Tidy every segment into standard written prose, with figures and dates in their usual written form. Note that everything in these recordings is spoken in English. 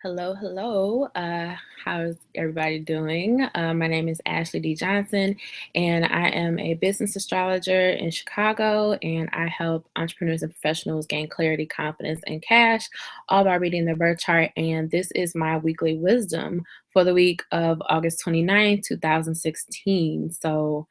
Hello, hello. How's everybody doing? My name is Ashleigh D. Johnson, and I am a business astrologer in Chicago, and I help entrepreneurs and professionals gain clarity, confidence, and cash, all by reading their birth chart. And this is my weekly wisdom for the week of August 29th, 2016. So,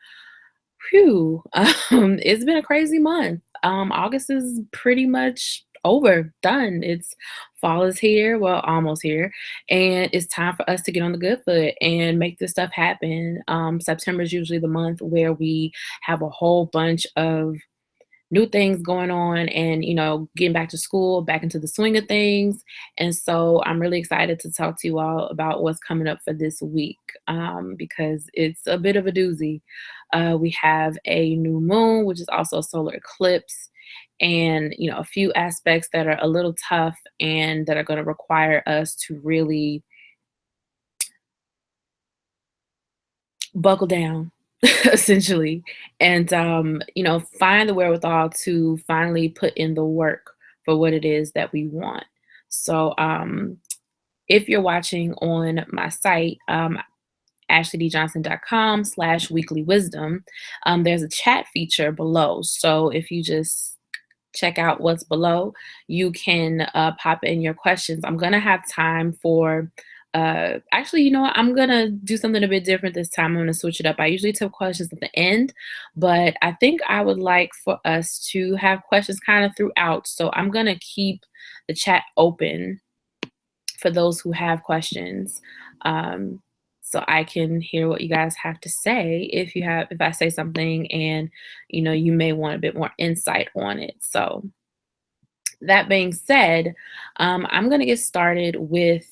phew, it's been a crazy month. August is pretty much over, done. It's fall is here, well, almost here, and it's time for us to get on the good foot and make this stuff happen. September is usually the month where we have a whole bunch of new things going on and getting back to school, back into the swing of things. And so I'm really excited to talk to you all about what's coming up for this week, because it's a bit of a doozy. We have a new moon, which is also a solar eclipse, and a few aspects that are a little tough and that are going to require us to really buckle down essentially, and find the wherewithal to finally put in the work for what it is that we want. So if you're watching on my site, ashleighdjohnson.com/weekly wisdom, there's a chat feature below. So if you just check out what's below, you can pop in your questions. I'm gonna have time for actually, you know what? I'm gonna do something a bit different this time. I'm gonna switch it up. I usually take questions at the end, but I think I would like for us to have questions kind of throughout. So I'm gonna keep the chat open for those who have questions. So I can hear what you guys have to say if I say something and you may want a bit more insight on it. So that being said, I'm gonna get started with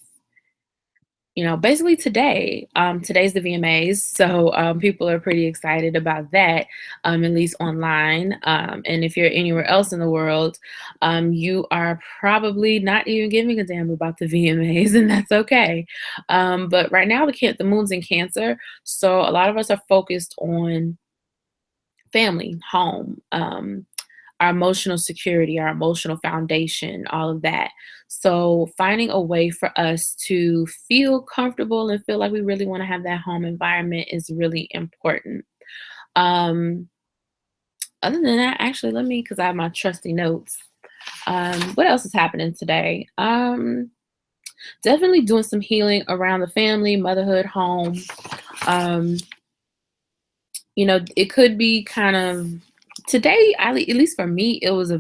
basically today. Today's the VMAs, so people are pretty excited about that, at least online. And if you're anywhere else in the world, you are probably not even giving a damn about the VMAs, and that's okay. But right now, the moon's in Cancer, so a lot of us are focused on family, home, our emotional security, our emotional foundation, all of that. So, finding a way for us to feel comfortable and feel like we really want to have that home environment is really important. Um, Other than that, actually, because I have my trusty notes. What else is happening today? Definitely doing some healing around the family, motherhood, home. Um, it could be kind of today, at least for me, it was a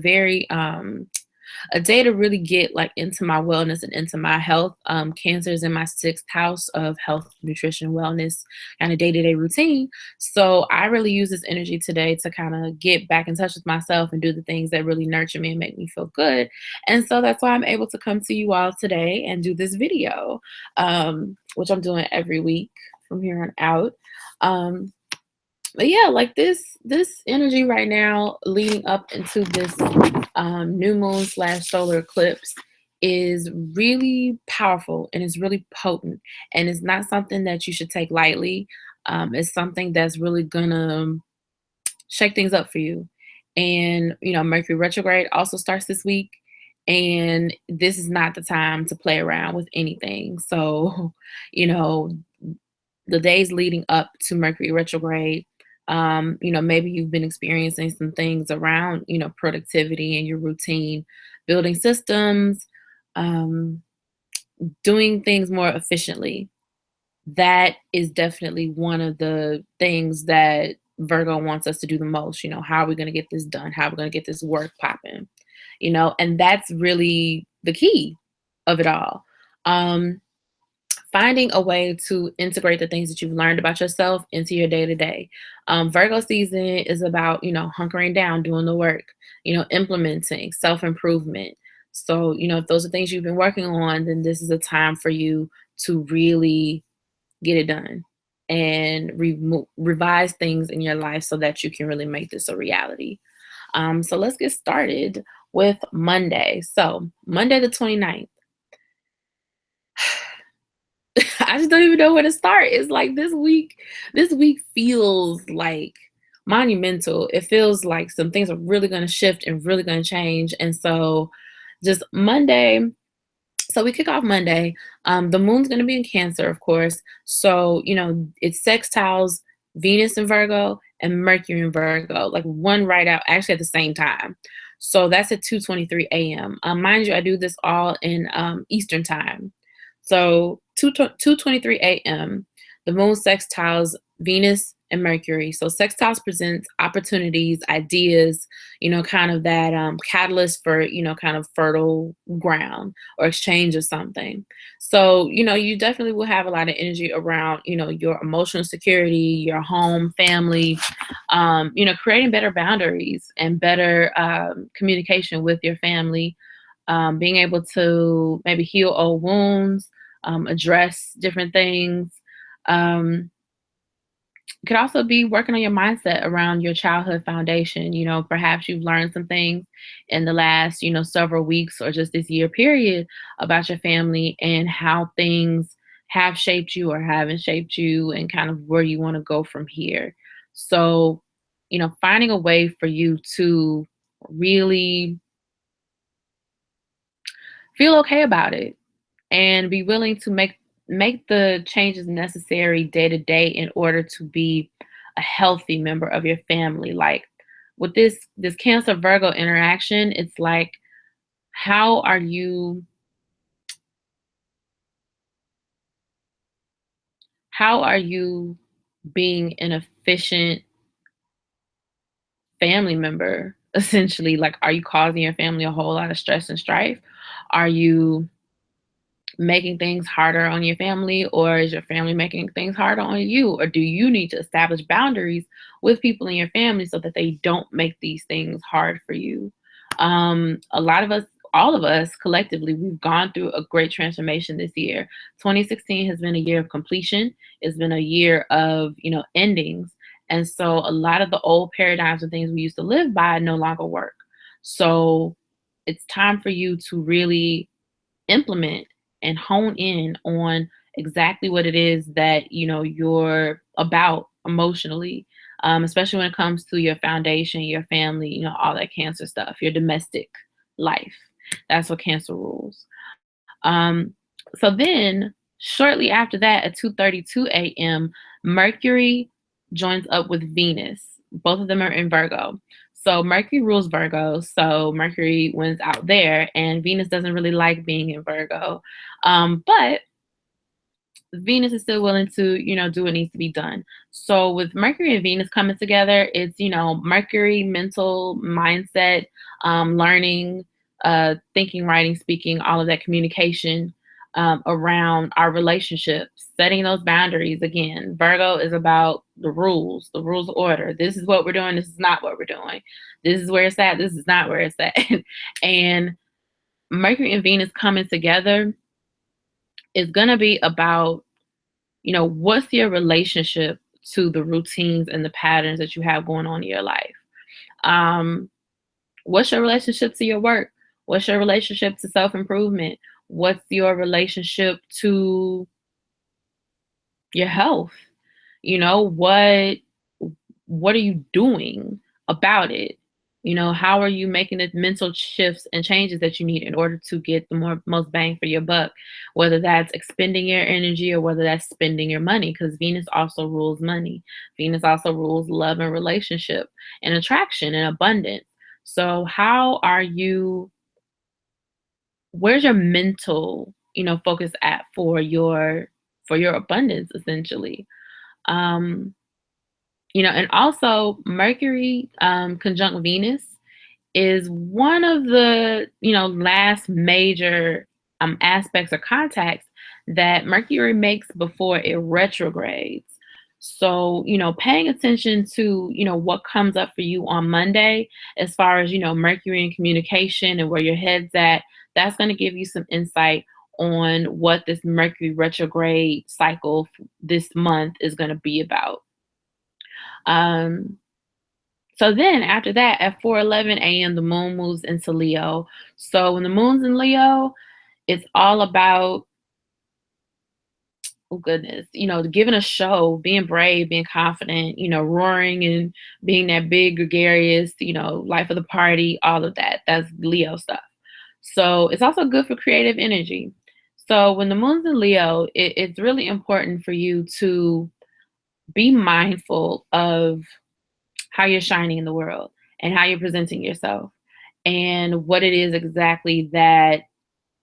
day to really get like into my wellness and into my health. Cancer is in my sixth house of health, nutrition, wellness, and a day-to-day routine. So I really use this energy today to kind of get back in touch with myself and do the things that really nurture me and make me feel good. And so that's why I'm able to come to you all today and do this video, which I'm doing every week from here on out. But yeah, like this energy right now leading up into this new moon slash solar eclipse is really powerful and it's really potent, and it's not something that you should take lightly. It's something that's really gonna shake things up for you. And Mercury retrograde also starts this week, and this is not the time to play around with anything. So you know the days leading up to Mercury retrograde, maybe you've been experiencing some things around, productivity and your routine, building systems, um, doing things more efficiently. That is definitely one of the things that Virgo wants us to do the most. How are we going to get this done? How are we going to get this work popping? And that's really the key of it all. Finding a way to integrate the things that you've learned about yourself into your day to day. Virgo season is about, hunkering down, doing the work, implementing self improvement. So, if those are things you've been working on, then this is a time for you to really get it done and revise things in your life so that you can really make this a reality. So, let's get started with Monday. So, Monday the 29th. I just don't even know where to start. It's like this week feels like monumental. It feels like some things are really going to shift and really going to change. And so just Monday, So we kick off Monday. The moon's going to be in Cancer, of course. So, it's sextiles Venus in Virgo and Mercury in Virgo, like one right out, actually at the same time. So that's at 2:23 a.m. Mind you, I do this all in Eastern time. So 2:23 a.m. The moon sextiles Venus and Mercury. So sextiles presents opportunities, ideas, kind of that catalyst for kind of fertile ground or exchange of something. So you definitely will have a lot of energy around your emotional security, your home, family, creating better boundaries and better communication with your family, being able to maybe heal old wounds, address different things. Um, could also be working on your mindset around your childhood foundation. Perhaps you've learned some things in the last, several weeks or just this year period about your family and how things have shaped you or haven't shaped you and kind of where you want to go from here. So, finding a way for you to really feel okay about it and be willing to make the changes necessary day to day in order to be a healthy member of your family. Like with this Cancer Virgo interaction, it's like how are you how are you being an efficient family member essentially? Like are you causing your family a whole lot of stress and strife? Are you making things harder on your family, or is your family making things harder on you, or do you need to establish boundaries with people in your family so that they don't make these things hard for you? A lot of us, all of us collectively, we've gone through a great transformation this year. 2016 has been a year of completion. It's been a year of endings, and so a lot of the old paradigms and things we used to live by no longer work. So it's time for you to really implement and hone in on exactly what it is that you're about emotionally, especially when it comes to your foundation, your family, all that Cancer stuff, your domestic life. That's what Cancer rules. um, so then shortly after that at 2:32 a.m., Mercury joins up with Venus. Both of them are in Virgo. So Mercury rules Virgo, so Mercury wins out there, and Venus doesn't really like being in Virgo. But Venus is still willing to, do what needs to be done. So with Mercury and Venus coming together, it's, Mercury, mental, mindset, learning, thinking, writing, speaking, all of that communication around our relationships, setting those boundaries. Again, Virgo is about the rules of order. This is what we're doing. This is not what we're doing. This is where it's at. This is not where it's at. And Mercury and Venus coming together is going to be about what's your relationship to the routines and the patterns that you have going on in your life? Um, what's your relationship to your work? What's your relationship to self improvement? What's your relationship to your health? What are you doing about it? How are you making the mental shifts and changes that you need in order to get the most bang for your buck, whether that's expending your energy or whether that's spending your money, because Venus also rules money. Venus also rules love and relationship and attraction and abundance. So how are you where's your mental, focus at for your abundance essentially? Um and also Mercury conjunct Venus is one of the, last major aspects or contacts that Mercury makes before it retrogrades. So, paying attention to, what comes up for you on Monday, as far as, Mercury and communication and where your head's at, that's going to give you some insight on what this Mercury retrograde cycle this month is going to be about. Um, so then after that, at 4:11 a.m., the moon moves into Leo. So when the moon's in Leo, it's all about, oh goodness, giving a show, being brave, being confident, roaring and being that big, gregarious, life of the party, all of that. That's Leo stuff. So it's also good for creative energy. So when the moon's in Leo, it's really important for you to be mindful of how you're shining in the world and how you're presenting yourself and what it is exactly that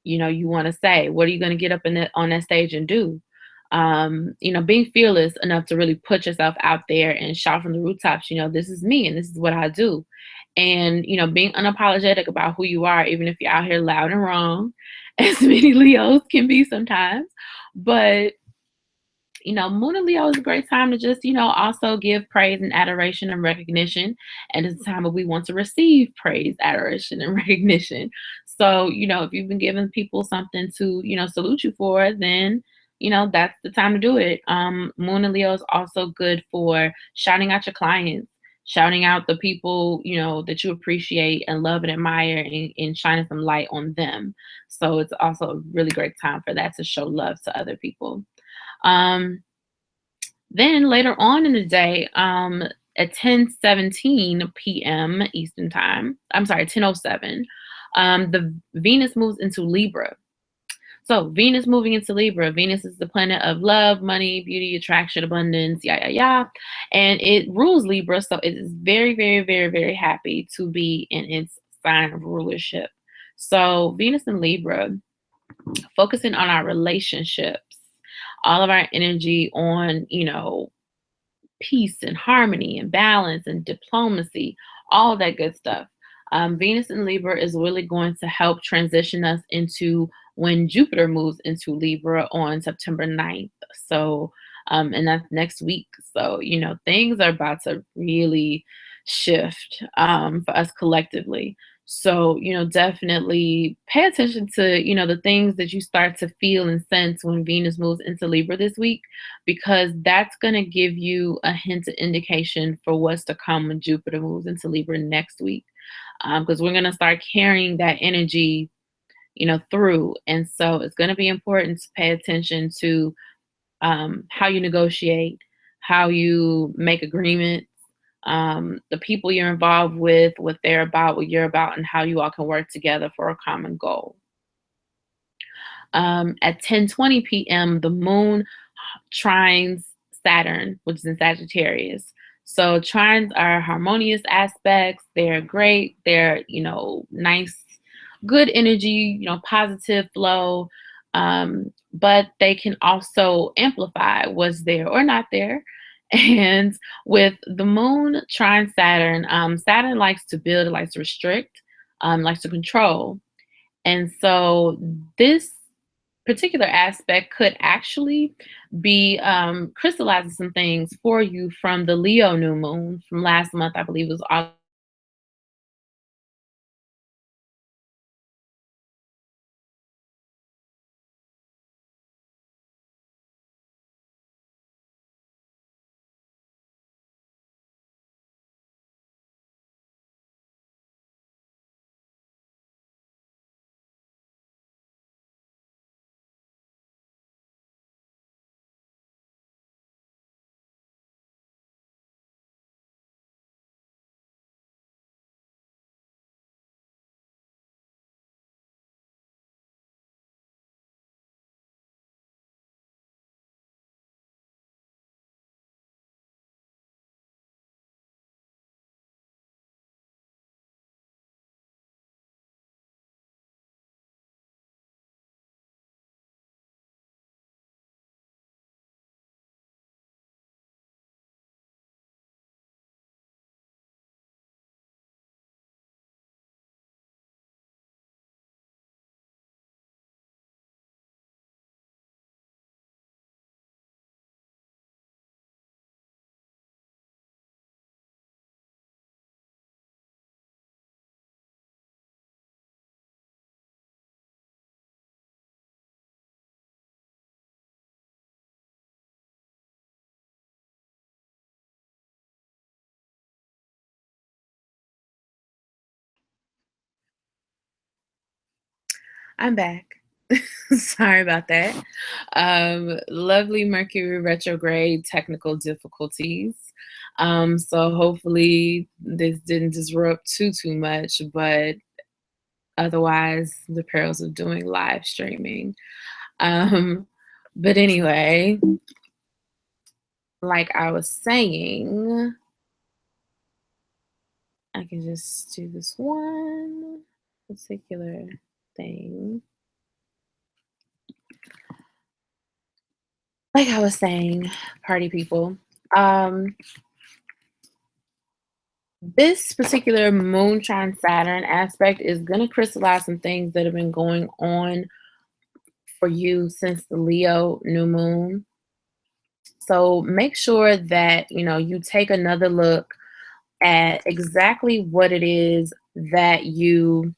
you want to say. What are you going to get up on that stage and do? Being fearless enough to really put yourself out there and shout from the rooftops, this is me and this is what I do. And, being unapologetic about who you are, even if you're out here loud and wrong, as many Leos can be sometimes. But Moon and Leo is a great time to just, also give praise and adoration and recognition. And it's a time when we want to receive praise, adoration, and recognition. So, if you've been giving people something to, salute you for, then, that's the time to do it. Moon and Leo is also good for shouting out your clients, shouting out the people, that you appreciate and love and admire and shining some light on them. So it's also a really great time for that to show love to other people. Um, then later on in the day, at 10:17 p.m. Eastern time, I'm sorry, 10:07, the Venus moves into Libra. So Venus moving into Libra. Venus is the planet of love, money, beauty, attraction, abundance, and it rules Libra. So it is very, very, very, very happy to be in its sign of rulership. So Venus and Libra, focusing on our relationships, all of our energy on, peace and harmony and balance and diplomacy, all that good stuff. Venus in Libra is really going to help transition us into when Jupiter moves into Libra on September 9th. So, and that's next week. So, things are about to really shift for us collectively. So, definitely pay attention to, the things that you start to feel and sense when Venus moves into Libra this week, because that's going to give you a hint of indication for what's to come when Jupiter moves into Libra next week. Because we're going to start carrying that energy, through. And so it's going to be important to pay attention to how you negotiate, how you make agreements, the people you're involved with, what they're about, what you're about, and how you all can work together for a common goal. At 10:20 p.m., the moon trines Saturn, which is in Sagittarius. So trines are harmonious aspects. They're great. They're, nice, good energy, positive flow. But they can also amplify what's there or not there. And with the moon trine Saturn, Saturn likes to build, it likes to restrict, likes to control. And so this particular aspect could actually be crystallizing some things for you from the Leo new moon from last month. I believe it was August. I'm back. Sorry about that. Lovely Mercury retrograde technical difficulties. So hopefully this didn't disrupt too much, but otherwise the perils of doing live streaming. Um, but anyway, like I was saying, I can just do this one particular thing. Like I was saying, party people. Um, this particular moonshine Saturn aspect is going to crystallize some things that have been going on for you since the Leo new moon. So make sure that you take another look at exactly what it is that you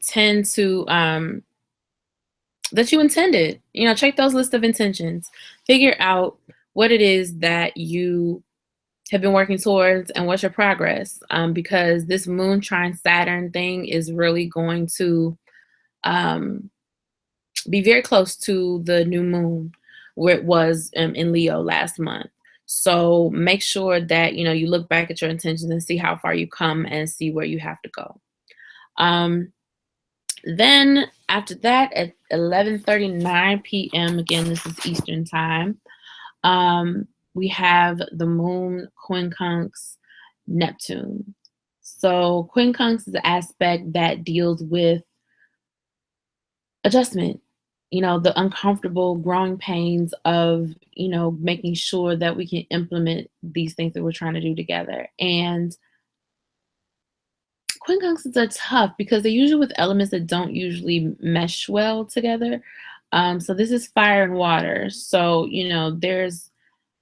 tend to that you intended. Check those list of intentions. Figure out what it is that you have been working towards and what's your progress. Because this moon trine Saturn thing is really going to um, be very close to the new moon where it was in Leo last month. So make sure that you look back at your intentions and see how far you come and see where you have to go. Um, then after that, at 11:39 p.m., again, this is Eastern time, we have the moon quincunx Neptune. So quincunx is an aspect that deals with adjustment, the uncomfortable growing pains of, making sure that we can implement these things that we're trying to do together. And quincunxes are tough because they're usually with elements that don't usually mesh well together. So this is fire and water. So, there's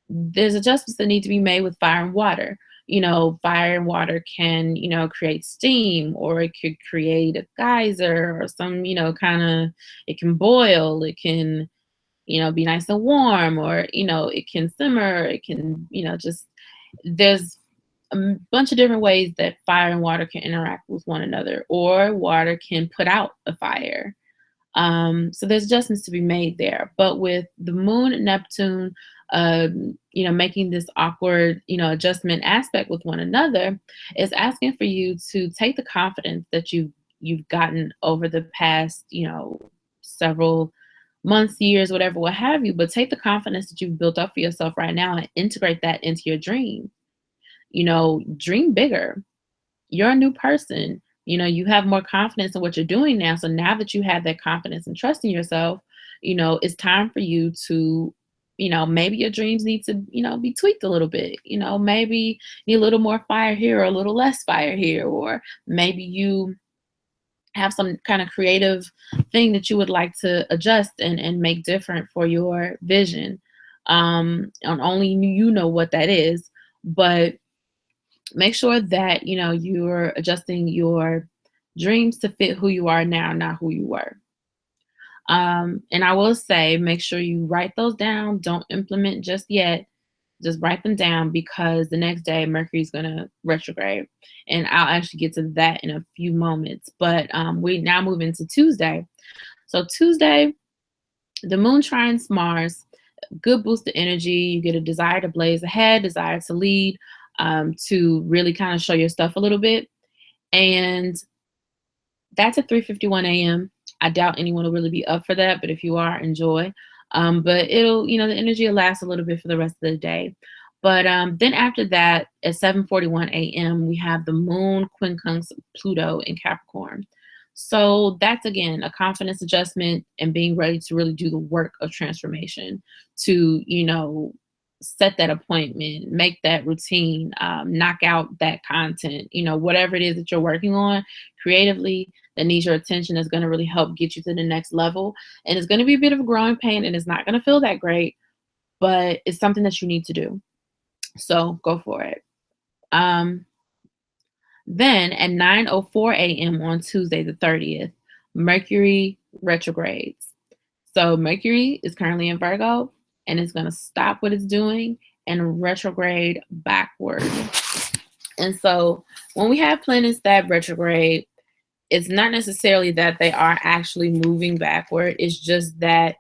adjustments that need to be made with fire and water. Fire and water can, create steam, or it could create a geyser or some, kind of, it can boil, it can, be nice and warm, or, it can simmer, it can, just, there's a bunch of different ways that fire and water can interact with one another, or water can put out a fire. So there's adjustments to be made there. But with the moon and Neptune, making this awkward, adjustment aspect with one another, is asking for you to take the confidence that you've gotten over the past, several months, years, whatever, what have you. But take the confidence that you've built up for yourself right now and integrate that into your dream. Dream bigger. You're a new person. You have more confidence in what you're doing now. So now that you have that confidence and trust in yourself, it's time for you to, maybe your dreams need to, be tweaked a little bit. Maybe need a little more fire here or a little less fire here, or maybe you have some kind of creative thing that you would like to adjust and make different for your vision. And only you know what that is, but make sure that you're adjusting your dreams to fit who you are now, not who you were. And I will say, make sure you write those down. Don't implement just yet. Just write them down, because the next day Mercury's going to retrograde, and I'll actually get to that in a few moments. But we now move into Tuesday. So Tuesday, the moon trines Mars, good boost of energy. You get a desire to blaze ahead, desire to lead, to really kind of show your stuff a little bit. And that's at 3:51 a.m. I doubt anyone will really be up for that, but if you are, enjoy. But it'll, the energy will last a little bit for the rest of the day. But then after that, at 7:41 a.m., we have the moon quincunx Pluto in Capricorn. So that's, again, a confidence adjustment and being ready to really do the work of transformation, to, set that appointment, make that routine, knock out that content, whatever it is that you're working on creatively that needs your attention, is going to really help get you to the next level. And it's going to be a bit of a growing pain, and it's not going to feel that great, but it's something that you need to do. So go for it. Then at 9:04 a.m. on Tuesday the 30th, Mercury retrogrades. So Mercury is currently in Virgo, and it's going to stop what it's doing and retrograde backward. And so when we have planets that retrograde, it's not necessarily that they are actually moving backward. It's just that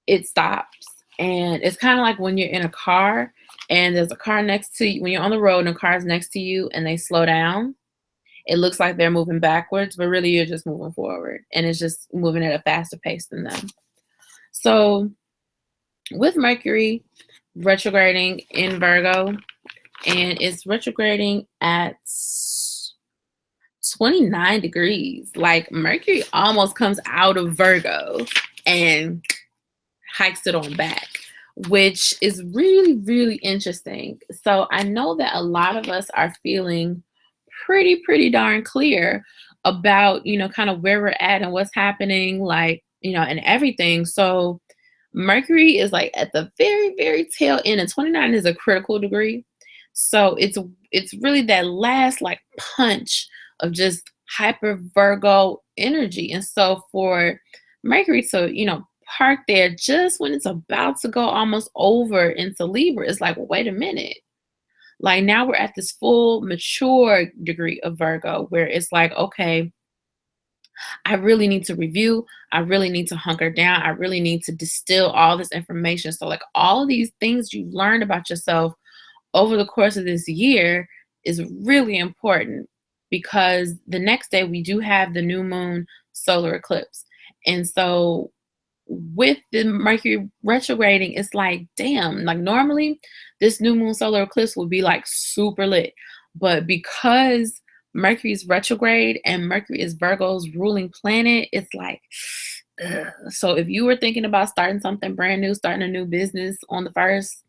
it stops. And it's kind of like when you're in a car and there's a car next to you, when you're on the road and a car's next to you and they slow down, it looks like they're moving backwards, but really you're just moving forward and it's just moving at a faster pace than them. So with Mercury retrograding in Virgo, and it's retrograding at 29 degrees. Like Mercury almost comes out of Virgo and hikes it on back, which is really, really interesting. So I know that a lot of us are feeling pretty darn clear about, kind of where we're at and what's happening, like, and everything. So Mercury is like at the very tail end, and 29 is a critical degree. So it's really that last like punch of just hyper Virgo energy. And so for Mercury to, park there just when it's about to go almost over into Libra, it's like, well, wait a minute. Like now we're at this full mature degree of Virgo where it's like, okay, I really need to review. I really need to hunker down. I really need to distill all this information. So, like, all of these things you learned about yourself over the course of this year is really important, because the next day we do have the new moon solar eclipse. And so, with the Mercury retrograding, it's like, damn, like normally this new moon solar eclipse would be like super lit. But because Mercury is retrograde and Mercury is Virgo's ruling planet, it's like, ugh. So if you were thinking about starting something brand new, starting a new business on the first,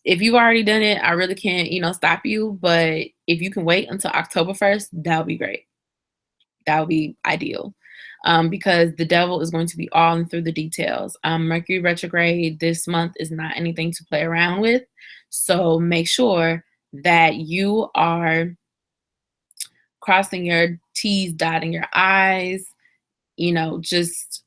if you've already done it, I really can't, stop you. But if you can wait until October 1st, that would be great. That would be ideal. Because the devil is going to be all in through the details. Mercury retrograde this month is not anything to play around with. So make sure that you are crossing your T's, dotting your I's, just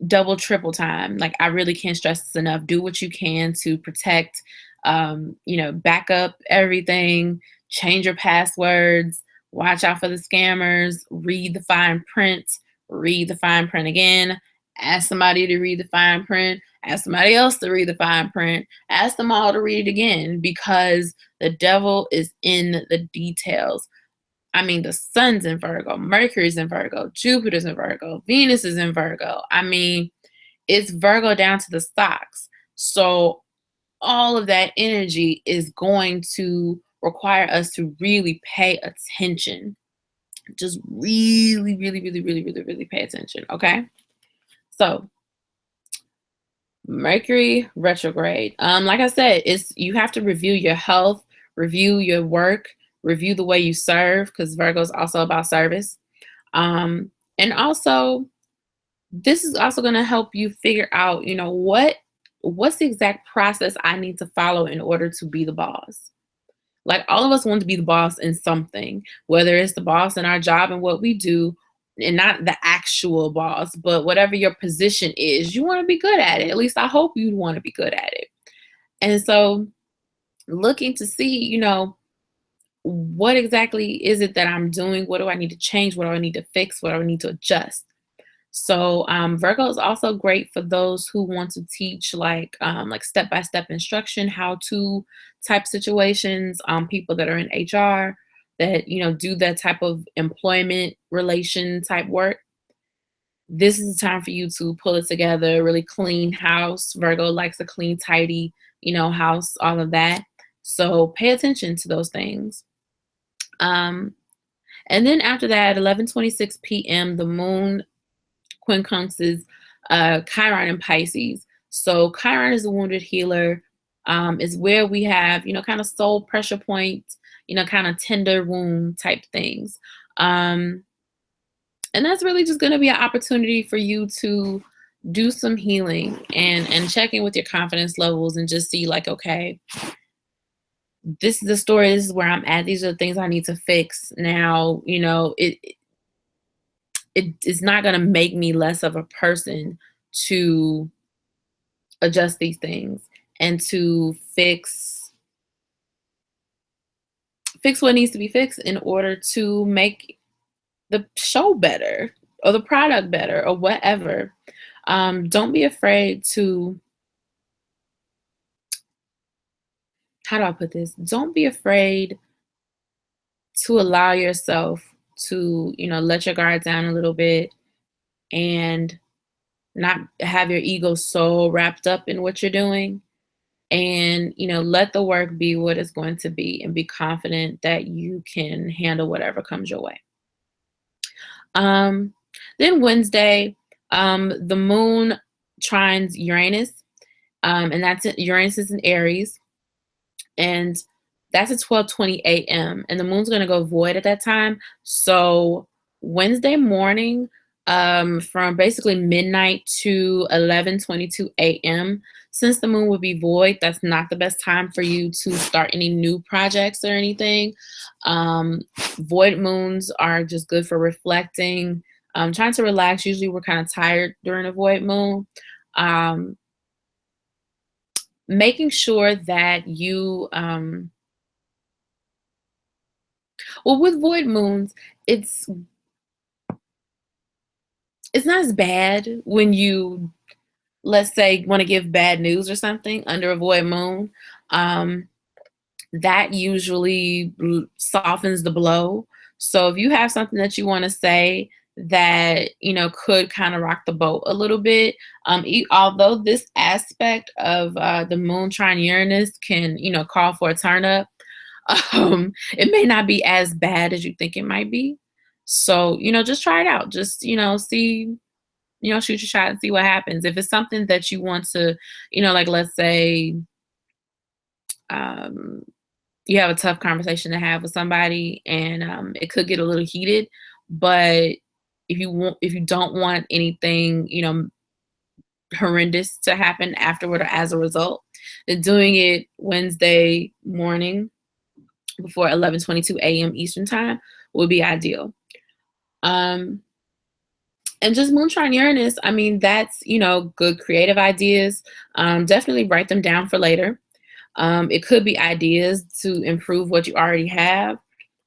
double, triple time. Like, I really can't stress this enough. Do what you can to protect, back up everything, change your passwords, watch out for the scammers, read the fine print, read the fine print again, ask somebody to read the fine print, ask somebody else to read the fine print, ask them all to read it again, because the devil is in the details. I mean, the sun's in Virgo, Mercury's in Virgo, Jupiter's in Virgo, Venus is in Virgo. I mean, it's Virgo down to the socks. So all of that energy is going to require us to really pay attention. Just really pay attention, okay? So Mercury retrograde. Like I said, you have to review your health, review your work, review the way you serve, because Virgo is also about service. And also, this is also going to help you figure out, what's the exact process I need to follow in order to be the boss. Like, all of us want to be the boss in something, whether it's the boss in our job and what we do, and not the actual boss, but whatever your position is, you want to be good at it. At least I hope you want to be good at it. And so, looking to see, what exactly is it that I'm doing? What do I need to change? What do I need to fix? What do I need to adjust? So Virgo is also great for those who want to teach like step-by-step instruction, how to type situations, people that are in HR that, do that type of employment relation type work. This is the time for you to pull it together, really clean house. Virgo likes a clean, tidy, house, all of that. So pay attention to those things. And then after that, 11:26 p.m., the moon quincunxes Chiron in Pisces. So Chiron is a wounded healer, is where we have, kind of soul pressure points, kind of tender wound type things. And that's really just going to be an opportunity for you to do some healing and check in with your confidence levels and just see like, okay, this is the story. This is where I'm at. These are the things I need to fix. Now, it is not going to make me less of a person to adjust these things and to fix what needs to be fixed in order to make the show better or the product better or whatever. Don't be afraid to how do I put this? Don't be afraid to allow yourself to, let your guard down a little bit and not have your ego so wrapped up in what you're doing, and let the work be what it's going to be, and be confident that you can handle whatever comes your way. um then Wednesday, the moon trines Uranus, and Uranus is in Aries, and that's at 12:20 a.m. and the moon's going to go void at that time. So Wednesday morning, from basically midnight to 11:22 a.m., since the moon will be void, that's not the best time for you to start any new projects or anything. Void moons are just good for reflecting, trying to relax. Usually we're kind of tired during a void moon. Um, Making sure that you well, with void moons, it's it's not as bad when you, let's say, want to give bad news or something under a void moon. Um, that usually softens the blow. So if you have something that you want to say that could kind of rock the boat a little bit, although this aspect of the moon trine Uranus can call for a turn up, it may not be as bad as you think it might be. So, just try it out. Just, see, shoot your shot and see what happens. If it's something that you want to, like, let's say, um, you have a tough conversation to have with somebody, and it could get a little heated, but if you don't want anything, horrendous to happen afterward or as a result, then doing it Wednesday morning before 11:22 a.m. Eastern time would be ideal. Um, and just moonshine Uranus, I mean, that's, good creative ideas. Definitely write them down for later. It could be ideas to improve what you already have.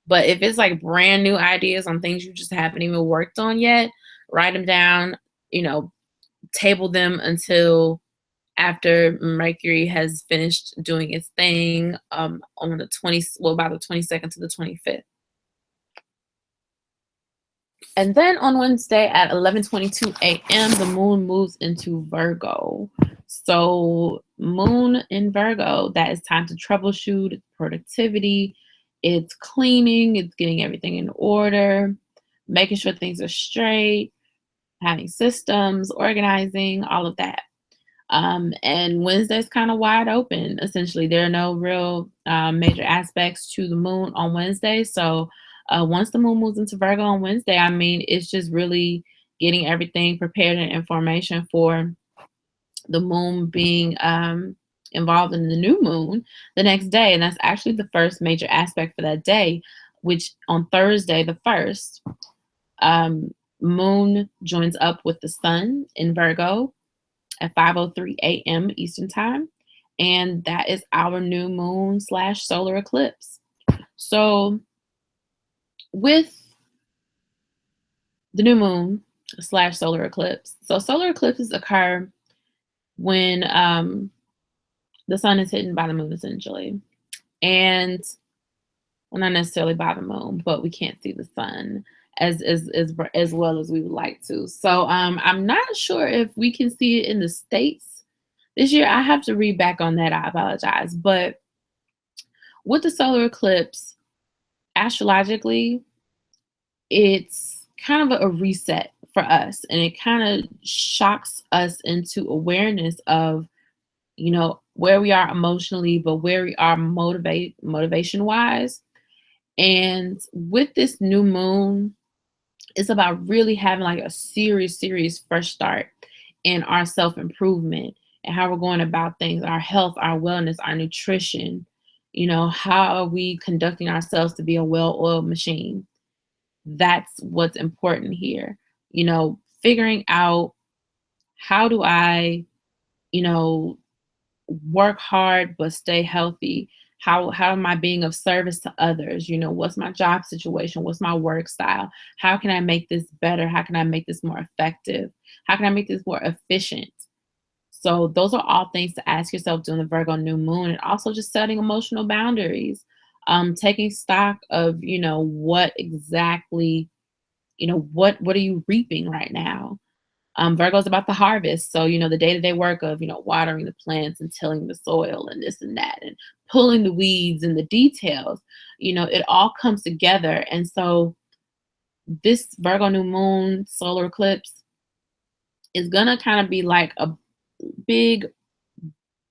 But if it's like brand new ideas on things you just haven't even worked on yet, write them down, you know, table them until after Mercury has finished doing its thing, on the 20th, well, about the 22nd to the 25th. And then on Wednesday at 11:22 a.m., the moon moves into Virgo. So moon in Virgo, that is time to troubleshoot, it's productivity, it's cleaning, it's getting everything in order, making sure things are straight, having systems, organizing, all of that. And Wednesday's kind of wide open. Essentially, there are no real major aspects to the moon on Wednesday. So once the moon moves into Virgo on Wednesday, I mean, it's just really getting everything prepared and information for the moon being involved in the new moon the next day. And that's actually the first major aspect for that day, which on Thursday, the 1st, moon joins up with the sun in Virgo at 5:03 a.m. Eastern time. And that is our new moon slash solar eclipse. So with the new moon slash solar eclipse, so solar eclipses occur when the sun is hidden by the moon, essentially. And well, not necessarily by the moon, but we can't see the sun as well as we would like to. So I'm not sure if we can see it in the States this year. I have to read back on that. I apologize. But with the solar eclipse, astrologically, it's kind of a reset for us, and it kind of shocks us into awareness of, where we are emotionally, but where we are motivation wise. And with this new moon, it's about really having like a serious fresh start in our self-improvement and how we're going about things, our health, our wellness, our nutrition. How are we conducting ourselves to be a well-oiled machine? That's what's important here. Figuring out, how do I, you know, work hard but stay healthy? How am I being of service to others? What's my job situation? What's my work style? How can I make this better? How can I make this more effective? How can I make this more efficient? So those are all things to ask yourself during the Virgo new moon, and also just setting emotional boundaries, taking stock of, what exactly, what are you reaping right now? Virgo's about the harvest. So, the day-to-day work of, watering the plants and tilling the soil and this and that and pulling the weeds and the details, it all comes together. And so this Virgo new moon solar eclipse is gonna kind of be like a big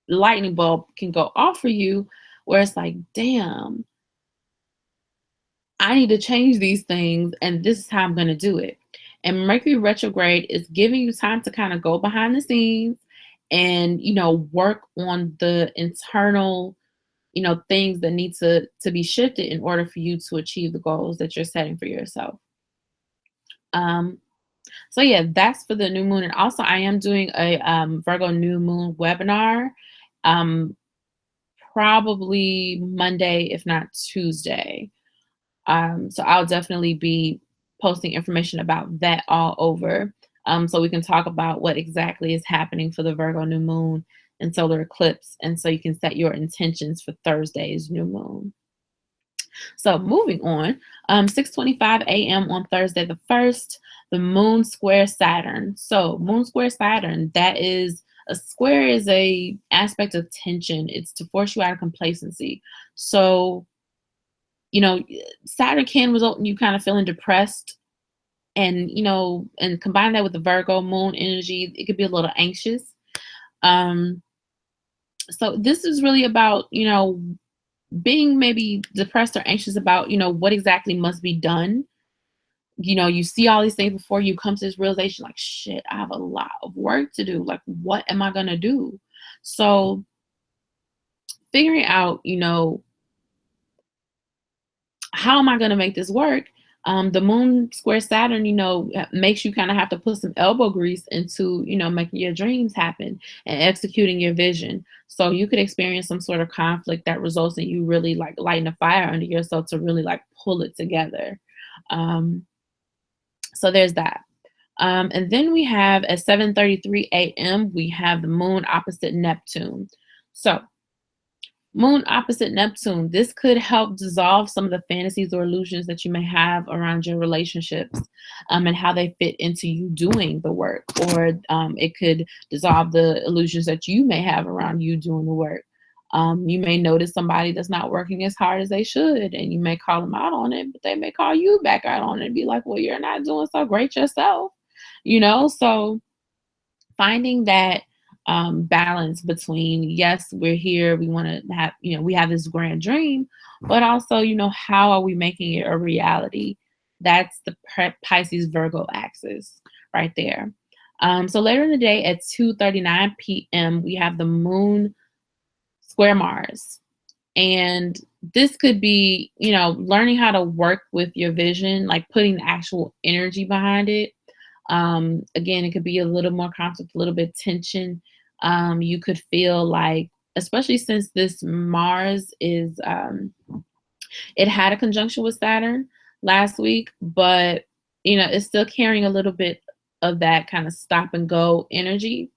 lightning bulb can go off for you, where it's like, damn, I need to change these things, and this is how I'm going to do it. And Mercury retrograde is giving you time to kind of go behind the scenes and, work on the internal, things that need to be shifted in order for you to achieve the goals that you're setting for yourself. Um, so yeah, that's for the new moon. And also I am doing a Virgo new moon webinar. Um, Probably Monday, if not Tuesday. So I'll definitely be posting information about that all over. So we can talk about what exactly is happening for the Virgo new moon and solar eclipse. And so you can set your intentions for Thursday's new moon. So moving on, 6:25 a.m. on Thursday the 1st, the moon square Saturn. So moon square Saturn, that is a square is a aspect of tension. It's to force you out of complacency. So, you know, Saturn can result in you kind of feeling depressed and, and combine that with the Virgo moon energy, it could be a little anxious. Um, so this is really about, being maybe depressed or anxious about, what exactly must be done. You see all these things before you come to this realization, like, shit, I have a lot of work to do. Like, what am I going to do? So figuring out, how am I going to make this work? The moon square Saturn, makes you kind of have to put some elbow grease into, making your dreams happen and executing your vision. So you could experience some sort of conflict that results in you really like lighting a fire under yourself to really like pull it together. Um, so there's that. And then we have at 7:33 a.m., we have the moon opposite Neptune. So moon opposite Neptune, this could help dissolve some of the fantasies or illusions that you may have around your relationships, and how they fit into you doing the work. Or it could dissolve the illusions that you may have around you doing the work. You may notice somebody that's not working as hard as they should, and you may call them out on it, but they may call you back out on it and be like, well, you're not doing so great yourself, So finding that balance between, yes, we're here, we want to have, we have this grand dream, but also, how are we making it a reality? That's the Pisces Virgo axis right there. So later in the day at 2:39 p.m., we have the moon square Mars. And this could be, learning how to work with your vision, like putting the actual energy behind it. Again, it could be a little more conflict, a little bit tension. You could feel like, especially since this Mars is, it had a conjunction with Saturn last week, but, it's still carrying a little bit of that kind of stop and go energy.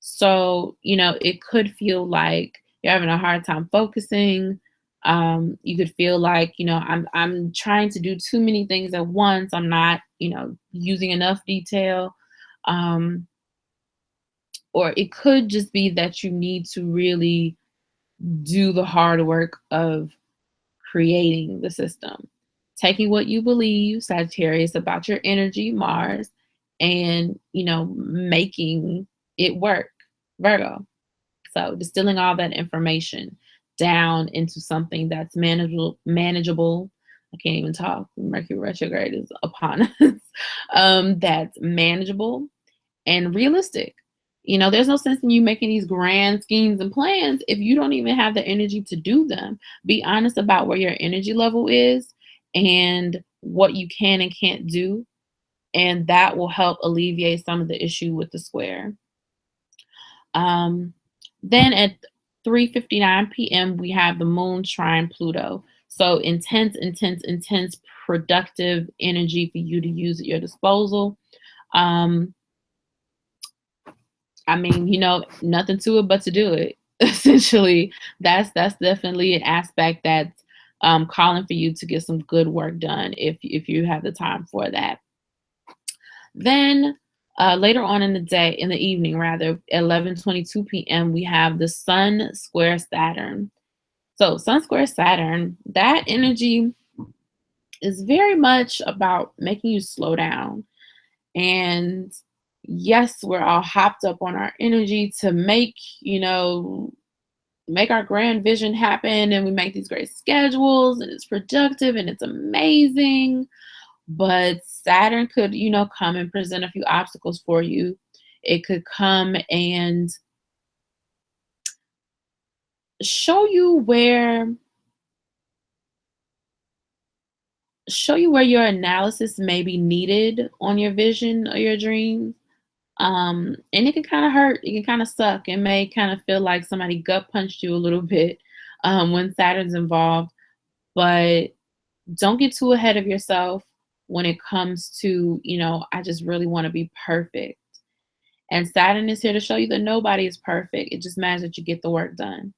So, it could feel like you're having a hard time focusing. You could feel like, I'm trying to do too many things at once. I'm not, using enough detail. Um, or it could just be that you need to really do the hard work of creating the system. Taking what you believe, Sagittarius, about your energy, Mars, and, making it work, Virgo. So distilling all that information down into something that's manageable. I can't even talk. Mercury retrograde is upon us. That's manageable and realistic. There's no sense in you making these grand schemes and plans if you don't even have the energy to do them. Be honest about where your energy level is and what you can and can't do. And that will help alleviate some of the issue with the square. Then at 3:59 p.m., we have the moon trine Pluto. So intense, intense, intense productive energy for you to use at your disposal. I mean, nothing to it but to do it. Essentially, that's definitely an aspect that's calling for you to get some good work done if you have the time for that. Then later on in the day, in the evening rather, 11:22 p.m., we have the Sun square Saturn. So Sun square Saturn, that energy is very much about making you slow down. And yes, we're all hopped up on our energy to make our grand vision happen, and we make these great schedules, and it's productive and it's amazing. But Saturn could, come and present a few obstacles for you. It could come and show you where your analysis may be needed on your vision or your dreams. And it can kind of hurt. It can kind of suck. It may kind of feel like somebody gut punched you a little bit when Saturn's involved. But don't get too ahead of yourself when it comes to, I just really want to be perfect. And Saturn is here to show you that nobody is perfect. It just matters that you get the work done.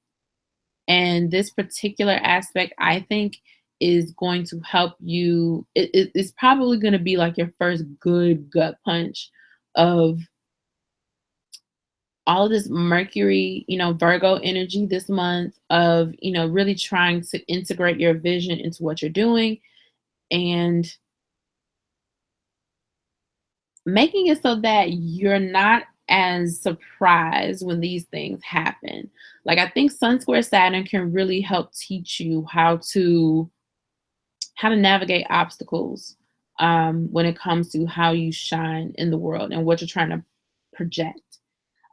And this particular aspect, I think, is going to help you. It's probably going to be like your first good gut punch of all of this Mercury, Virgo energy this month of, really trying to integrate your vision into what you're doing and making it so that you're not as surprised when these things happen. Like, I think Sun Square Saturn can really help teach you how to navigate obstacles when it comes to how you shine in the world and what you're trying to project.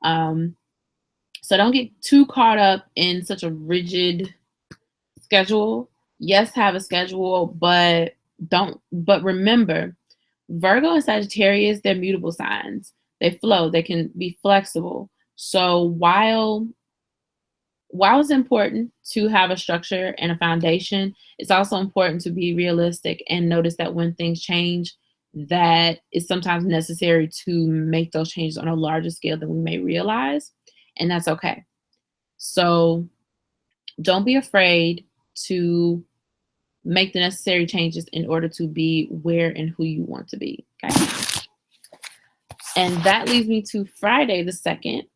Um, so don't get too caught up in such a rigid schedule. Yes, have a schedule, but remember, Virgo and Sagittarius, they're mutable signs. They flow, they can be flexible. So while it's important to have a structure and a foundation, it's also important to be realistic and notice that when things change, that it's sometimes necessary to make those changes on a larger scale than we may realize, and that's okay. So don't be afraid to make the necessary changes in order to be where and who you want to be. Okay. And that leads me to Friday the 2nd,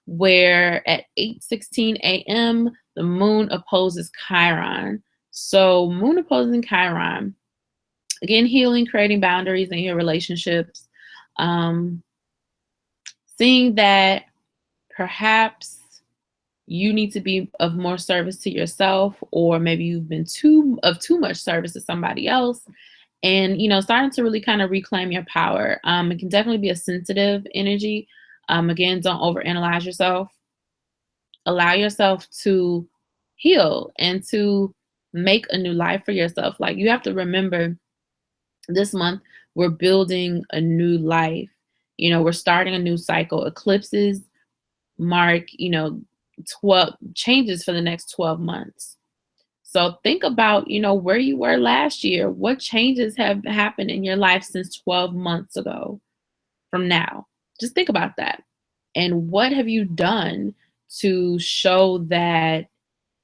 where at 8:16 a.m. the moon opposes Chiron. So moon opposing Chiron, again, healing, creating boundaries in your relationships, seeing that perhaps you need to be of more service to yourself, or maybe you've been too much service to somebody else, and starting to really kind of reclaim your power. It can definitely be a sensitive energy. Again, don't overanalyze yourself. Allow yourself to heal and to make a new life for yourself. Like, you have to remember, this month we're building a new life. We're starting a new cycle. Eclipses mark 12 changes for the next 12 months. So think about, where you were last year. What changes have happened in your life since 12 months ago from now? Just think about that. And what have you done to show that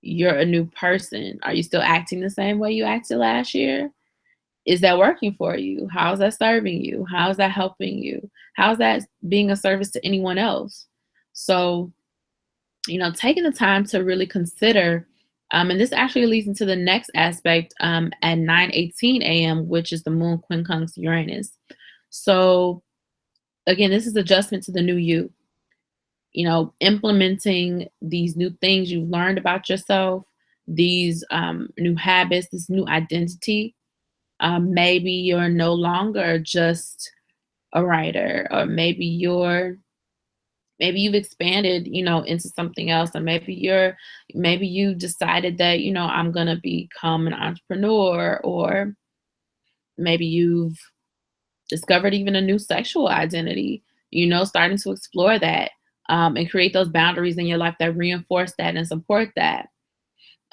you're a new person? Are you still acting the same way you acted last year? Is that working for you? How's that serving you? How's that helping you? How's that being a service to anyone else? So, taking the time to really consider, and this actually leads into the next aspect at 9:18 a.m., which is the moon quincunx Uranus. So again, this is adjustment to the new you. Implementing these new things you've learned about yourself, these new habits, this new identity. Maybe you're no longer just a writer, or maybe you've expanded, into something else, or maybe you decided that, I'm gonna become an entrepreneur, or maybe you've discovered even a new sexual identity, starting to explore that, and create those boundaries in your life that reinforce that and support that.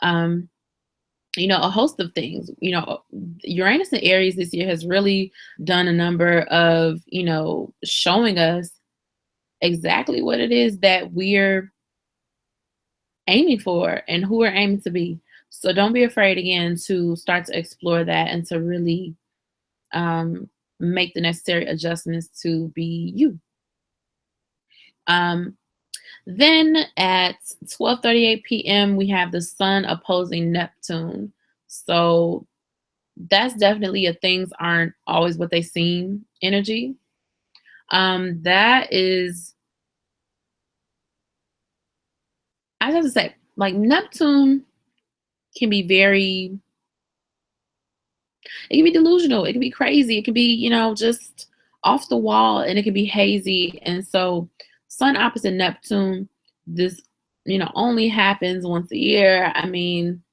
A host of things. Uranus in Aries this year has really done a number of, showing us exactly what it is that we're aiming for and who we're aiming to be. So don't be afraid again to start to explore that and to really um, make the necessary adjustments to be you. Um, then at 12:38 p.m. we have the Sun opposing Neptune. So that's definitely a things aren't always what they seem energy. That is, I have to say, like Neptune can be very, it can be delusional, it can be crazy, it can be, just off the wall, and it can be hazy. And so, Sun opposite Neptune, this, only happens once a year. I mean,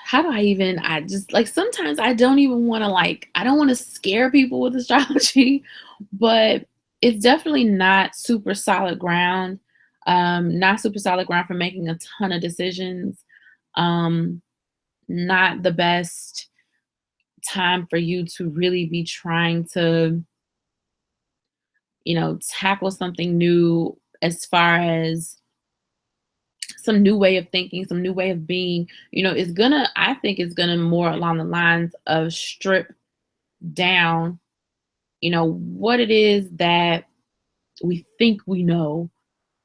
how do I just like sometimes I don't even want to I don't want to scare people with astrology, but it's definitely not super solid ground. Not super solid ground for making a ton of decisions. Um, Not the best time for you to really be trying to, tackle something new as far as some new way of thinking, some new way of being. I think it's gonna more along the lines of strip down, what it is that we think we know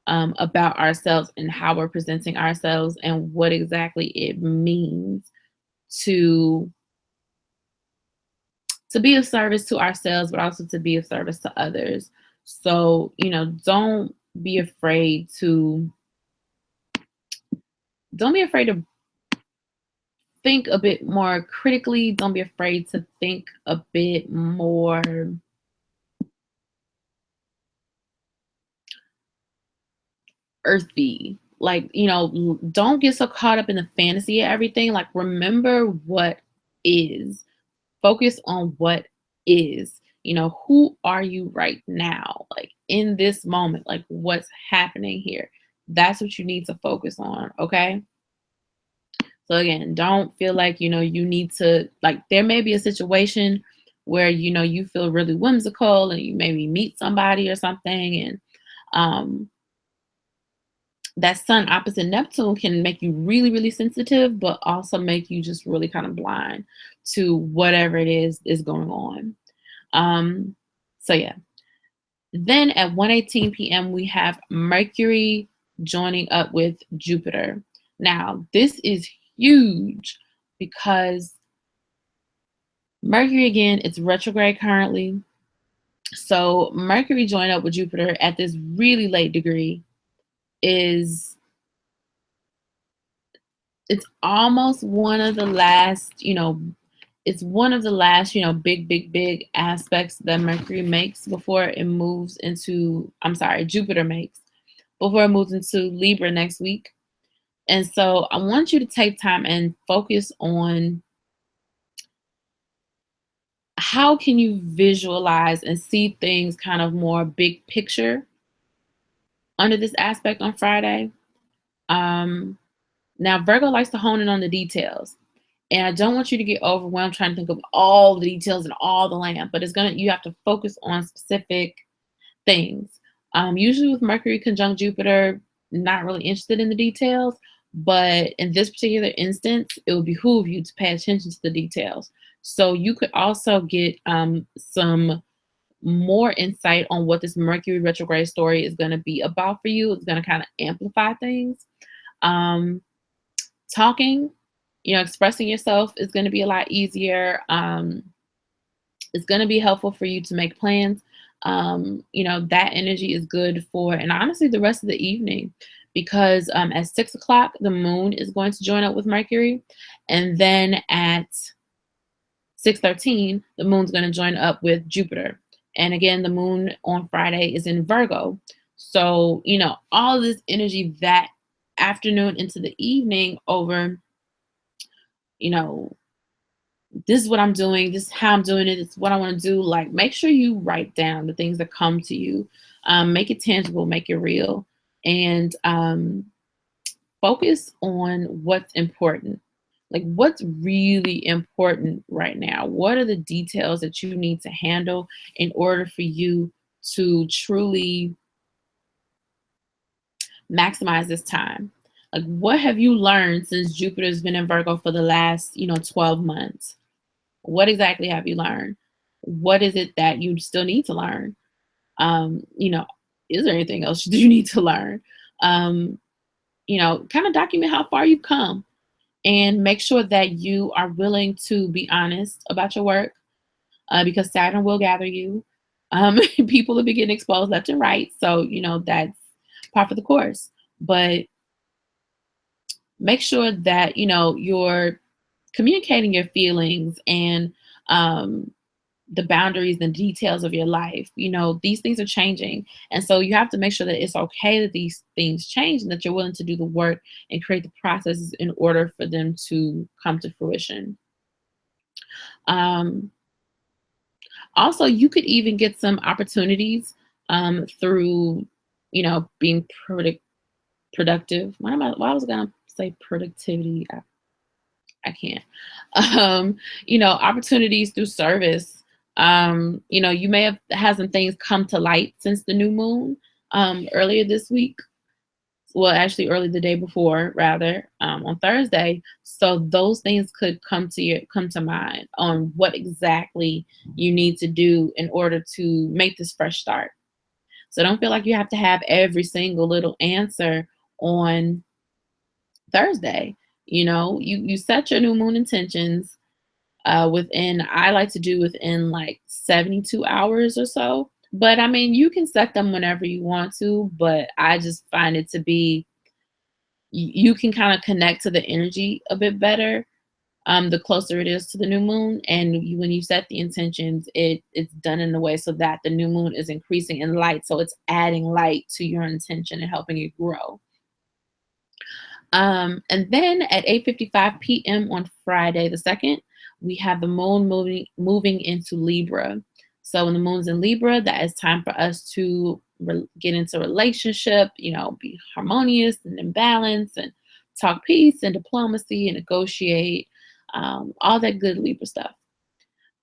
about ourselves and how we're presenting ourselves and what exactly it means to be of service to ourselves, but also to be of service to others. So, don't be afraid to don't be afraid to think a bit more critically. Don't be afraid to think a bit more earthy. Don't get so caught up in the fantasy of everything. Like, remember what is. Focus on what is. Who are you right now? Like, in this moment, like, what's happening here? That's what you need to focus on, okay? So again, don't feel like, you need to, like, there may be a situation where, you feel really whimsical and you maybe meet somebody or something, and um that Sun opposite Neptune can make you really, really sensitive, but also make you just really kind of blind to whatever it is going on. Um, so yeah. Then at 1:18 p.m. we have Mercury joining up with Jupiter. Now, this is huge because Mercury, again, it's retrograde currently. So Mercury joining up with Jupiter at this really late degree is, it's almost one of the last, it's one of the last, big, big, big aspects that Mercury makes before it moves into, I'm sorry, Jupiter makes before it moves into Libra next week. And so I want you to take time and focus on how can you visualize and see things kind of more big picture under this aspect on Friday. Um, Now, Virgo likes to hone in on the details. And I don't want you to get overwhelmed trying to think of all the details and all the land, but you have to focus on specific things. Usually with Mercury conjunct Jupiter, not really interested in the details, but in this particular instance, it would behoove you to pay attention to the details. So you could also get some more insight on what this Mercury retrograde story is going to be about for you. It's going to kind of amplify things. Um, Talking, expressing yourself is going to be a lot easier. It's going to be helpful for you to make plans. That energy is good for, and honestly, the rest of the evening, because at 6 o'clock, the moon is going to join up with Mercury. And then at 6:13, the moon's going to join up with Jupiter. And again, the moon on Friday is in Virgo. So, all of this energy that afternoon into the evening over, you know, this is what I'm doing, this is how I'm doing it, it's what I want to do. Like, make sure you write down the things that come to you, make it tangible, make it real, and focus on what's important. Like, what's really important right now? What are the details that you need to handle in order for you to truly maximize this time? Like, what have you learned since Jupiter's been in Virgo for the last, 12 months? What exactly have you learned? What is it that you still need to learn? Um, you know, is there anything else do you need to learn? Um, kind of document how far you've come and make sure that you are willing to be honest about your work, because Saturn will gather you. People will be getting exposed left and right. So, that's part of the course. But make sure that, you're communicating your feelings and um, the boundaries and details of your life. These things are changing. And so you have to make sure that it's okay that these things change and that you're willing to do the work and create the processes in order for them to come to fruition. Um, Also, you could even get some opportunities through, being productive. Why was I gonna say productivity? I can't. Opportunities through service. You may have had some things come to light since the new moon earlier this week. Well, actually, early the day before, rather, on Thursday. So those things could come to mind on what exactly you need to do in order to make this fresh start. So don't feel like you have to have every single little answer on Thursday. You set your new moon intentions within, I like to do within like 72 hours or so. But I mean, you can set them whenever you want to, but I just find it to be, you can kind of connect to the energy a bit better the closer it is to the new moon. And when you set the intentions, it's done in a way so that the new moon is increasing in light. So it's adding light to your intention and helping it grow. And then at 8:55 p.m. on Friday the 2nd, we have the moon moving into Libra. So when the moon's in Libra, that is time for us to get into relationship, be harmonious and in balance and talk peace and diplomacy and negotiate, all that good Libra stuff.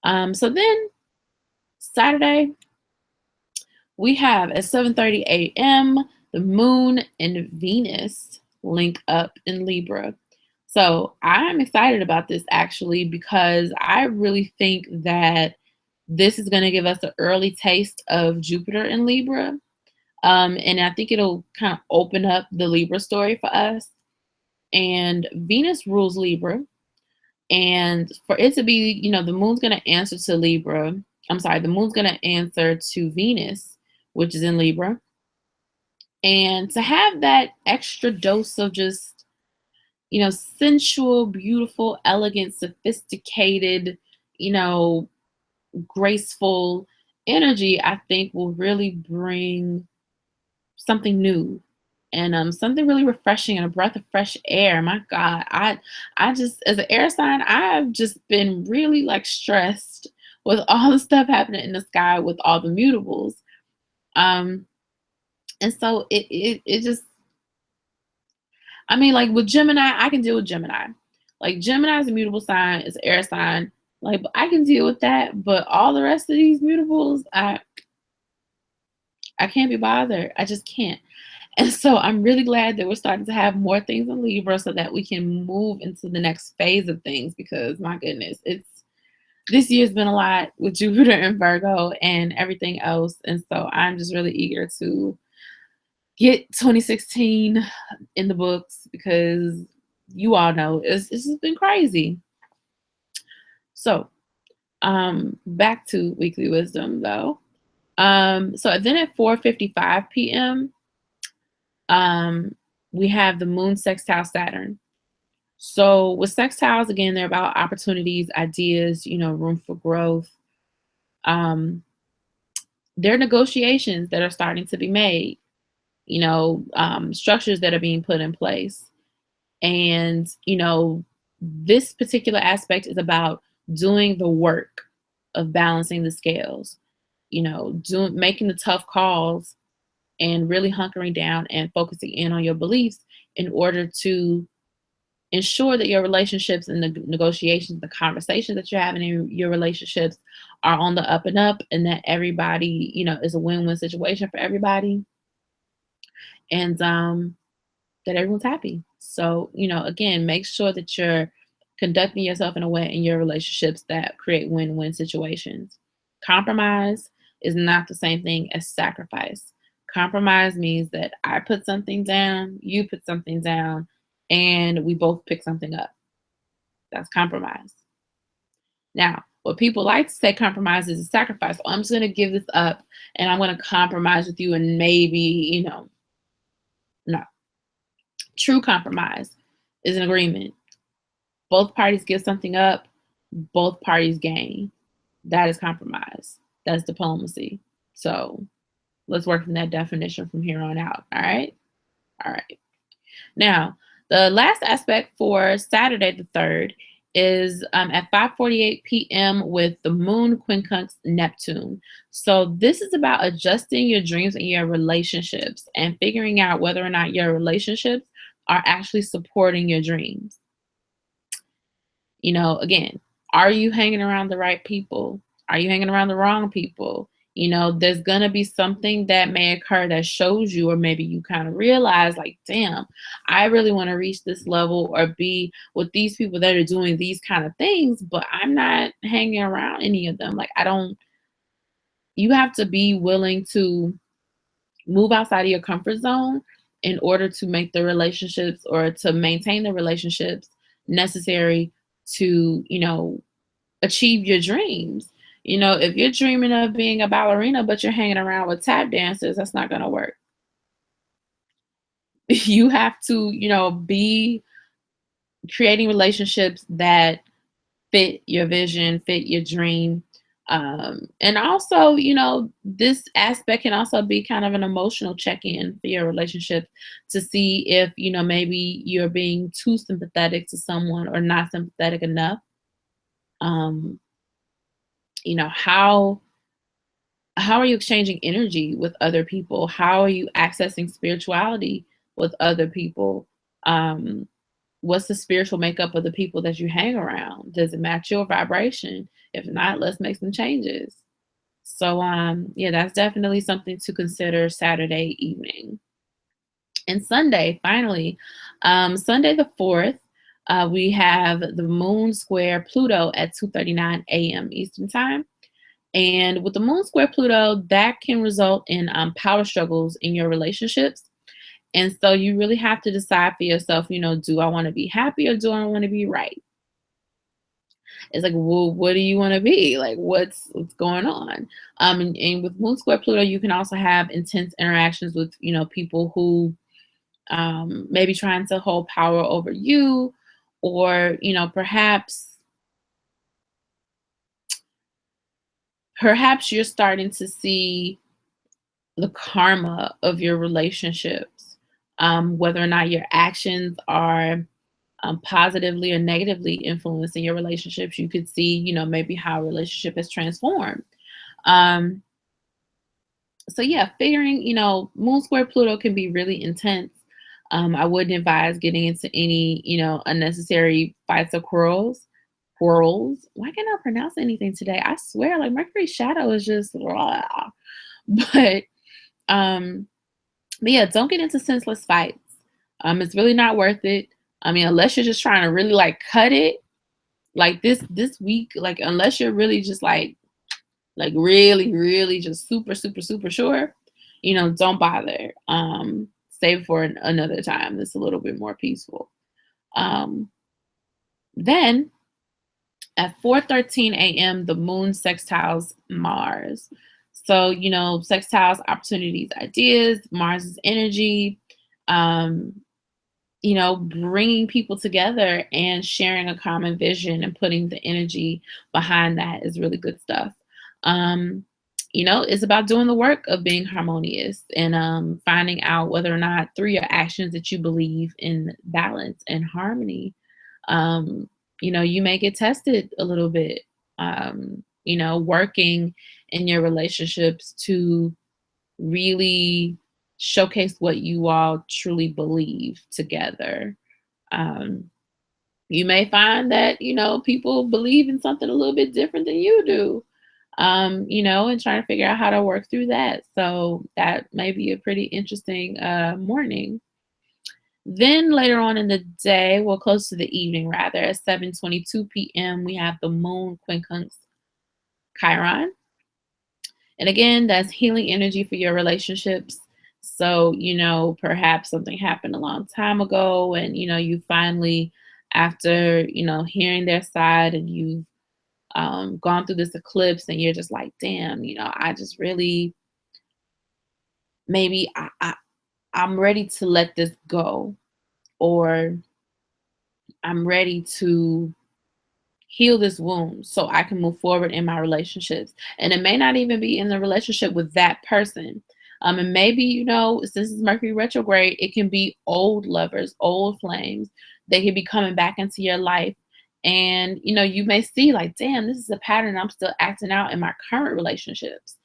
So then Saturday, we have at 7:30 a.m. the moon and Venus link up in Libra. So I'm excited about this actually because I really think that this is going to give us an early taste of Jupiter in Libra. And I think it'll kind of open up the Libra story for us. And Venus rules Libra. And for it to be, the moon's going to answer to Libra. I'm sorry, the moon's going to answer to Venus, which is in Libra. And to have that extra dose of just, sensual, beautiful, elegant, sophisticated, you know, graceful energy, I think will really bring something new and something really refreshing and a breath of fresh air. My God, I just, as an air sign, I've just been really like stressed with all the stuff happening in the sky with all the mutables. Um, and so it just, I mean, like with Gemini, I can deal with Gemini. Like Gemini is a mutable sign, it's an air sign. Like I can deal with that, but all the rest of these mutables, I can't be bothered. I just can't. And so I'm really glad that we're starting to have more things in Libra so that we can move into the next phase of things because my goodness, this year's been a lot with Jupiter and Virgo and everything else. And so I'm just really eager to get 2016 in the books because you all know it's just been crazy. So back to weekly wisdom though. So then at 4:55 p.m. We have the moon sextile Saturn. So with sextiles, again, they're about opportunities, ideas, room for growth. There are negotiations that are starting to be made, structures that are being put in place. And, this particular aspect is about doing the work of balancing the scales, making the tough calls and really hunkering down and focusing in on your beliefs in order to ensure that your relationships and the negotiations, the conversations that you're having in your relationships are on the up and up, and that everybody, is a win-win situation for everybody, and that everyone's happy. So, again, make sure that you're conducting yourself in a way in your relationships that create win-win situations. Compromise is not the same thing as sacrifice. Compromise means that I put something down, you put something down, and we both pick something up. That's compromise. Now, what people like to say compromise is a sacrifice. Oh, I'm just going to give this up and I'm going to compromise with you, and maybe, no. True compromise is an agreement. Both parties give something up, both parties gain. That is compromise. That's diplomacy. So let's work from that definition from here on out. All right. All right. Now, the last aspect for Saturday the 3rd is at 5:48 p.m. with the moon quincunx Neptune. So this is about adjusting your dreams and your relationships and figuring out whether or not your relationships are actually supporting your dreams. Again, are you hanging around the right people? Are you hanging around the wrong people? There's going to be something that may occur that shows you, or maybe you kind of realize, like, damn, I really want to reach this level or be with these people that are doing these kind of things, but I'm not hanging around any of them. Like, you have to be willing to move outside of your comfort zone in order to make the relationships or to maintain the relationships necessary to, achieve your dreams. If you're dreaming of being a ballerina, but you're hanging around with tap dancers, that's not going to work. You have to, be creating relationships that fit your vision, fit your dream. And also, this aspect can also be kind of an emotional check-in for your relationship to see if, maybe you're being too sympathetic to someone or not sympathetic enough. Um, how are you exchanging energy with other people? How are you accessing spirituality with other people? What's the spiritual makeup of the people that you hang around? Does it match your vibration? If not, let's make some changes. So yeah, that's definitely something to consider Saturday evening. And Sunday, finally, Sunday the 4th, we have the moon square Pluto at 2:39 a.m. Eastern time. And with the moon square Pluto, that can result in power struggles in your relationships. And so you really have to decide for yourself, do I want to be happy or do I want to be right? It's like, well, what do you want to be? Like, what's going on? And with moon square Pluto, you can also have intense interactions with, people who maybe trying to hold power over you, or, perhaps you're starting to see the karma of your relationships, whether or not your actions are positively or negatively influencing your relationships. You could see, maybe how a relationship has transformed. Um, so yeah, figuring, moon square Pluto can be really intense. I wouldn't advise getting into any, unnecessary fights or quarrels. Quarrels. Why can't I pronounce anything today? I swear, like Mercury's shadow is just blah. But um, but yeah, don't get into senseless fights. It's really not worth it. I mean, unless you're just trying to really like cut it, like this week, like unless you're really just like really, really just super, super, super sure, don't bother. Save for another time that's a little bit more peaceful. Then at 4:13 a.m., the moon sextiles Mars. So, sextiles, opportunities, ideas, Mars's energy, um, bringing people together and sharing a common vision and putting the energy behind that is really good stuff. Um, it's about doing the work of being harmonious and finding out whether or not through your actions that you believe in balance and harmony. Um, you may get tested a little bit, working in your relationships to really showcase what you all truly believe together. Um, You may find that, people believe in something a little bit different than you do, and trying to figure out how to work through that. So that may be a pretty interesting morning. Then later on in the day, well, close to the evening rather, at 7:22 p.m., we have the moon quincunx Chiron. And again, that's healing energy for your relationships. So, perhaps something happened a long time ago and, you finally, after, hearing their side and you've gone through this eclipse and you're just like, damn, I just really, maybe I'm ready to let this go, or I'm ready to heal this wound so I can move forward in my relationships. And it may not even be in the relationship with that person. And maybe, since it's Mercury retrograde, it can be old lovers, old flames. They can be coming back into your life. And, you may see like, damn, this is a pattern I'm still acting out in my current relationships.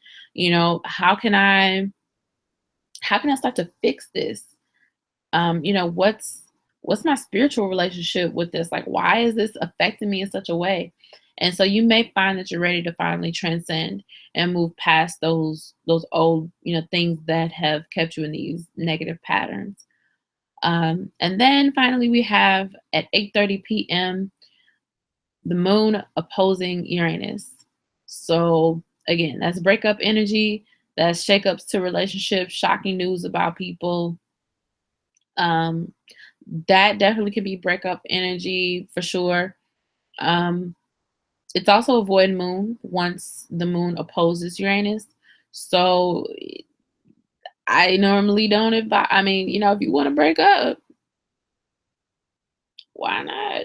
How can I start to fix this? What's my spiritual relationship with this? Like, why is this affecting me in such a way? And so you may find that you're ready to finally transcend and move past those old, things that have kept you in these negative patterns. And then finally we have at 8:30 p.m. the moon opposing Uranus. So again, that's breakup energy, that's shakeups to relationships, shocking news about people. Um, that definitely could be breakup energy for sure. Um, it's also a void moon once the moon opposes Uranus. So I normally don't advise, I mean, if you want to break up, why not?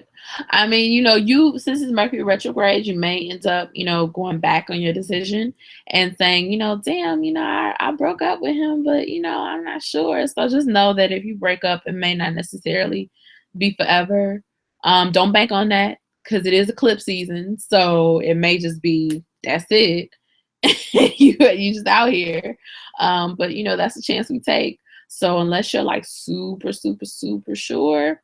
I mean, you since it's Mercury retrograde, you may end up, going back on your decision and saying, damn, I broke up with him, but I'm not sure. So just know that if you break up, it may not necessarily be forever. Don't bank on that because it is eclipse season. So it may just be that's it. You just out here. But that's a chance we take. So unless you're like super, super, super sure,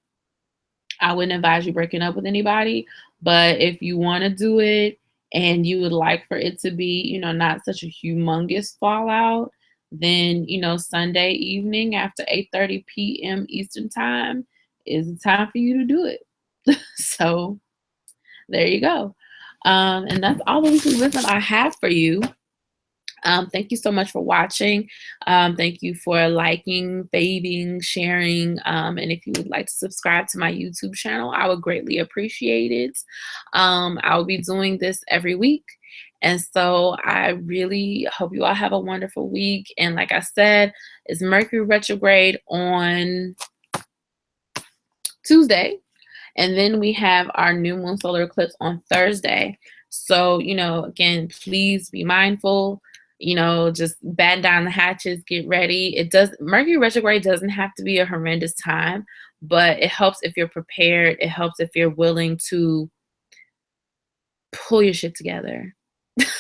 I wouldn't advise you breaking up with anybody. But if you want to do it and you would like for it to be, not such a humongous fallout, then, Sunday evening after 8:30 p.m. Eastern time is the time for you to do it. So there you go. And that's all the weekly wisdom I have for you. Thank you so much for watching. Thank you for liking, faving, sharing. And if you would like to subscribe to my YouTube channel, I would greatly appreciate it. I will be doing this every week. And so I really hope you all have a wonderful week. And like I said, it's Mercury retrograde on Tuesday. And then we have our new moon solar eclipse on Thursday. So, again, please be mindful, just batten down the hatches, get ready. Mercury retrograde doesn't have to be a horrendous time, but it helps if you're prepared. It helps if you're willing to pull your shit together.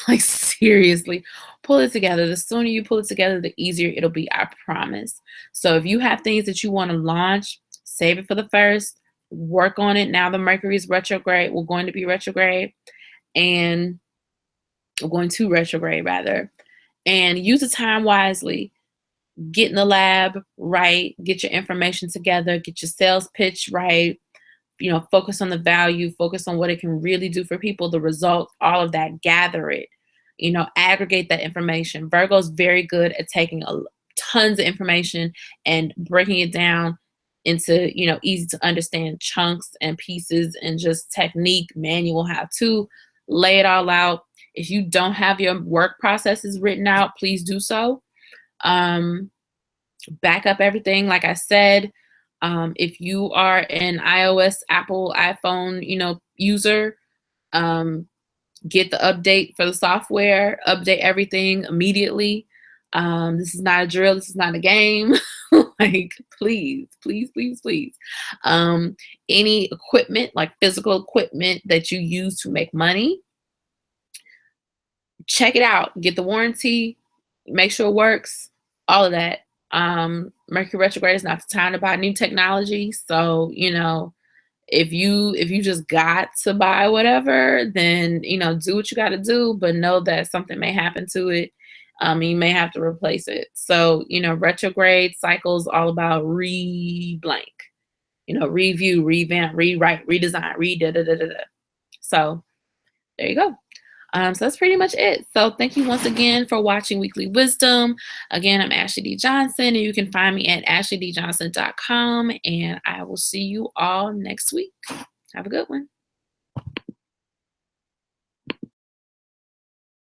Like, seriously, pull it together. The sooner you pull it together, the easier it'll be, I promise. So if you have things that you want to launch, save it for the first. Work on it. Now the Mercury is retrograde. We're going to be retrograde, and we're going to retrograde rather. And use the time wisely. Get in the lab right. Get your information together. Get your sales pitch right. Focus on the value. Focus on what it can really do for people. The results, all of that. Gather it. Aggregate that information. Virgo's very good at taking tons of information and breaking it down into, easy to understand chunks and pieces and just technique, manual how to lay it all out. If you don't have your work processes written out, please do so. Back up everything. Like I said, if you are an iOS, Apple, iPhone, user, get the update for the software, update everything immediately. This is not a drill. This is not a game. Like, please, please, please, please. Any equipment, like physical equipment that you use to make money, check it out. Get the warranty. Make sure it works. All of that. Mercury retrograde is not the time to buy new technology. So, if you just got to buy whatever, then do what you got to do, but know that something may happen to it. You may have to replace it. So retrograde cycles all about re-blank, review, revamp, rewrite, redesign, re da da da da da. So there you go. So that's pretty much it. So thank you once again for watching Weekly Wisdom. Again, I'm Ashleigh D. Johnson, and you can find me at ashleighdjohnson.com. And I will see you all next week. Have a good one.